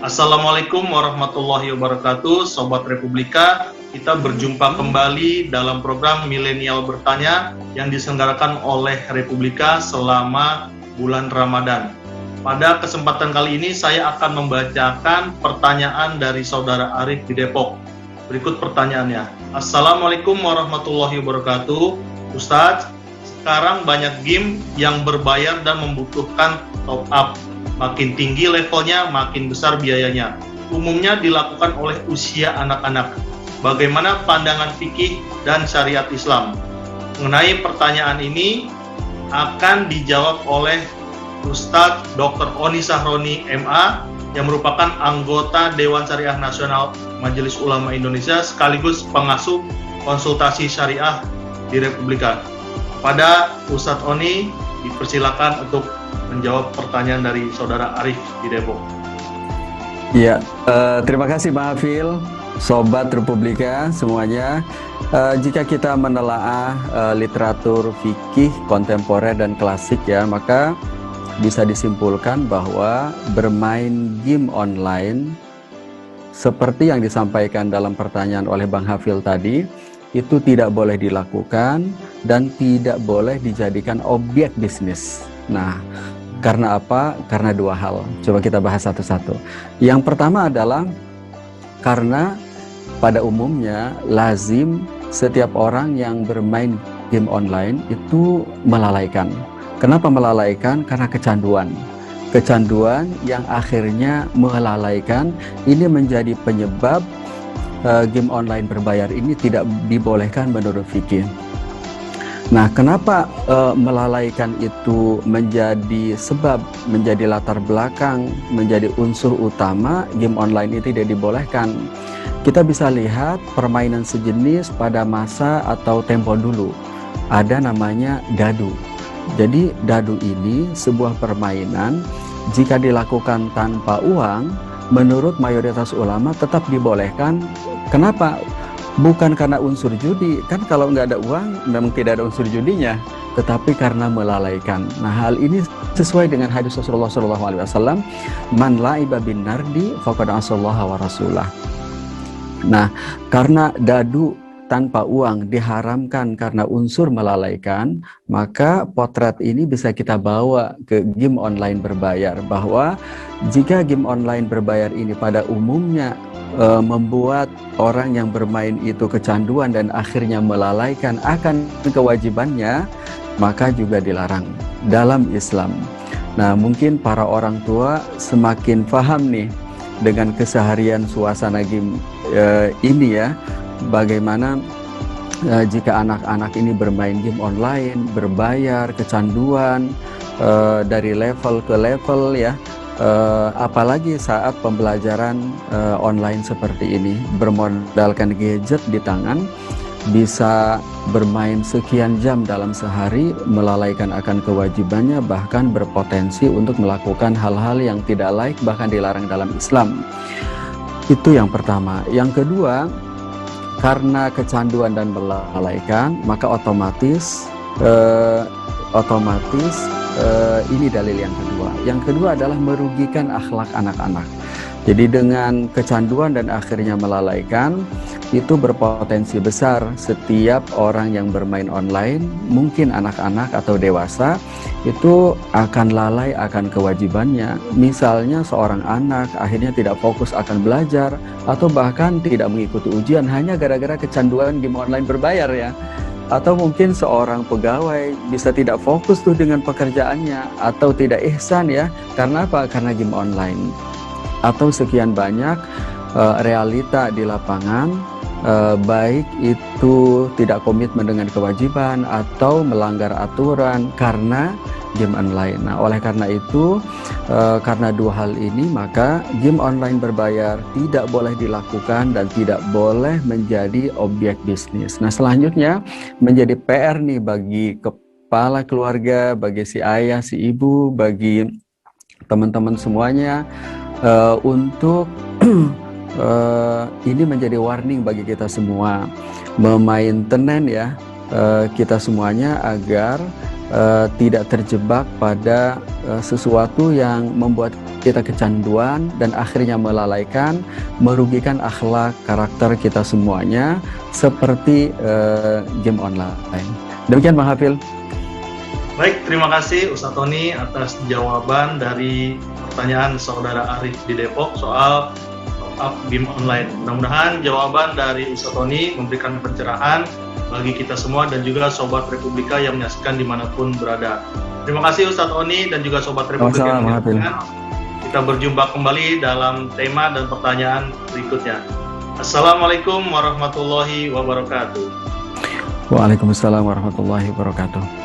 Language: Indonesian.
Assalamualaikum warahmatullahi wabarakatuh, Sobat Republika. Kita berjumpa kembali dalam program Milenial Bertanya yang diselenggarakan oleh Republika selama bulan Ramadan. Pada kesempatan kali ini saya akan membacakan pertanyaan dari Saudara Arif di Depok. Berikut pertanyaannya. Assalamualaikum warahmatullahi wabarakatuh. Ustadz, sekarang banyak game yang berbayar dan membutuhkan top up. Makin tinggi levelnya, makin besar biayanya. Umumnya dilakukan oleh usia anak-anak. Bagaimana pandangan fikih dan syariat Islam? Mengenai pertanyaan ini akan dijawab oleh Ustadz Dr. Oni Sahroni MA yang merupakan anggota Dewan Syariah Nasional Majelis Ulama Indonesia sekaligus pengasuh konsultasi syariah di Republika. Pada Ustadz Oni dipersilakan untuk menjawab pertanyaan dari Saudara Arif di Depok. Ya, terima kasih Bang Hafil, Sobat Republika semuanya. Jika kita menelaah literatur fikih kontemporer dan klasik ya, maka bisa disimpulkan bahwa bermain game online seperti yang disampaikan dalam pertanyaan oleh Bang Hafil tadi, itu tidak boleh dilakukan dan tidak boleh dijadikan objek bisnis. Nah, karena apa? Karena dua hal. Coba kita bahas satu-satu. Yang pertama adalah karena pada umumnya lazim setiap orang yang bermain game online itu melalaikan. Kenapa melalaikan? Karena kecanduan. Kecanduan yang akhirnya melalaikan ini menjadi penyebab game online berbayar ini tidak dibolehkan menurut fikih. Nah, kenapa melalaikan itu menjadi sebab, menjadi latar belakang, menjadi unsur utama game online itu tidak dibolehkan? Kita bisa lihat permainan sejenis pada masa atau tempo dulu. Ada namanya dadu. Jadi dadu ini sebuah permainan jika dilakukan tanpa uang, menurut mayoritas ulama tetap dibolehkan. Kenapa? Bukan karena unsur judi, kan kalau nggak ada uang memang tidak ada unsur judinya, tetapi karena melalaikan. Nah, hal ini sesuai dengan hadis Rasulullah SAW, man la'iba bin nardi faqad asallaha wa rasulah. Nah, karena dadu tanpa uang diharamkan karena unsur melalaikan, maka potret ini bisa kita bawa ke game online berbayar, bahwa jika game online berbayar ini pada umumnya membuat orang yang bermain itu kecanduan dan akhirnya melalaikan akan kewajibannya, maka juga dilarang dalam Islam. Nah, mungkin para orang tua semakin paham nih dengan keseharian suasana game ini ya, bagaimana jika anak-anak ini bermain game online, berbayar, kecanduan dari level ke level ya. Apalagi saat pembelajaran online seperti ini, bermodalkan gadget di tangan, bisa bermain sekian jam dalam sehari, melalaikan akan kewajibannya, bahkan berpotensi untuk melakukan hal-hal yang tidak laik, bahkan dilarang dalam Islam. Itu yang pertama. Yang kedua, karena kecanduan dan melalaikan, maka otomatis ini dalil yang kedua. Yang kedua adalah merugikan akhlak anak-anak. Jadi dengan kecanduan dan akhirnya melalaikan, itu berpotensi besar setiap orang yang bermain online, mungkin anak-anak atau dewasa, itu akan lalai akan kewajibannya. Misalnya seorang anak akhirnya tidak fokus akan belajar, atau bahkan tidak mengikuti ujian hanya gara-gara kecanduan game online berbayar ya. Atau mungkin seorang pegawai bisa tidak fokus tuh dengan pekerjaannya, atau tidak ihsan ya. Karena apa? Karena game online. Atau sekian banyak realita di lapangan, baik itu tidak komitmen dengan kewajiban atau melanggar aturan karena game online. Nah, oleh karena itu, karena dua hal ini, maka game online berbayar tidak boleh dilakukan dan tidak boleh menjadi objek bisnis. Nah, selanjutnya menjadi PR nih bagi kepala keluarga, bagi si ayah, si ibu, bagi teman-teman semuanya, untuk ini menjadi warning bagi kita semua, memainten ya kita semuanya agar tidak terjebak pada sesuatu yang membuat kita kecanduan dan akhirnya melalaikan, merugikan akhlak, karakter kita semuanya, seperti game online. Demikian Bang Hafil. Baik, terima kasih Ustaz Tony atas jawaban dari pertanyaan saudara Arif di Depok soal game online. Mudah-mudahan jawaban dari Ustaz Tony memberikan pencerahan bagi kita semua dan juga Sobat Republika yang menyaksikan dimanapun berada. Terima kasih Ustaz Tony dan juga Sobat Republika yang menyaksikan. Kita berjumpa kembali dalam tema dan pertanyaan berikutnya. Assalamualaikum warahmatullahi wabarakatuh. Waalaikumsalam warahmatullahi wabarakatuh.